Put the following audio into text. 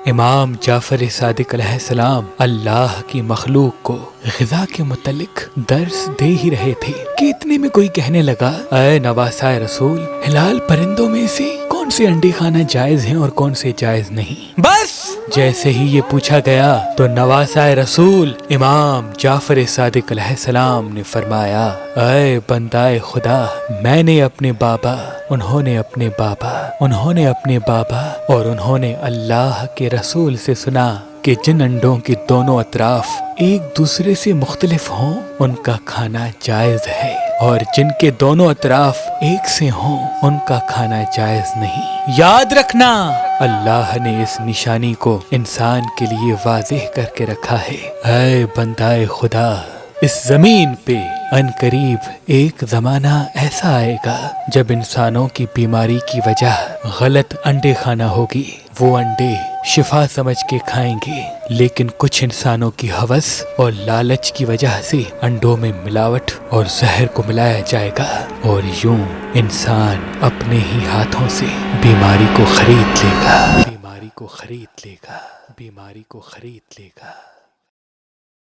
امام جعفر صادق علیہ السلام اللہ کی مخلوق کو غذا کے متعلق درس دے ہی رہے تھے کہ اتنے میں کوئی کہنے لگا، اے نواسائے رسول، حلال پرندوں میں سے کون سے انڈے کھانا جائز ہیں اور کون سے جائز نہیں؟ بس جیسے ہی یہ پوچھا گیا تو نواسائے رسول امام جعفر صادق علیہ السلام نے فرمایا، اے بندائے خدا، میں نے اپنے بابا، انہوں نے اپنے بابا، انہوں نے اپنے بابا اور انہوں نے اللہ کے رسول سے سنا کہ جن انڈوں کے دونوں اطراف ایک دوسرے سے مختلف ہوں ان کا کھانا جائز ہے، اور جن کے دونوں اطراف ایک سے ہوں ان کا کھانا جائز نہیں۔ یاد رکھنا، اللہ نے اس نشانی کو انسان کے لیے واضح کر کے رکھا ہے۔ اے بندائے خدا، اس زمین پہ ان قریب ایک زمانہ ایسا آئے گا جب انسانوں کی بیماری کی وجہ غلط انڈے کھانا ہوگی۔ وہ انڈے شفا سمجھ کے کھائیں گے، لیکن کچھ انسانوں کی ہوس اور لالچ کی وجہ سے انڈوں میں ملاوٹ اور زہر کو ملایا جائے گا، اور یوں انسان اپنے ہی ہاتھوں سے بیماری کو خرید لے گا، بیماری کو خرید لے گا، بیماری کو خرید لے گا۔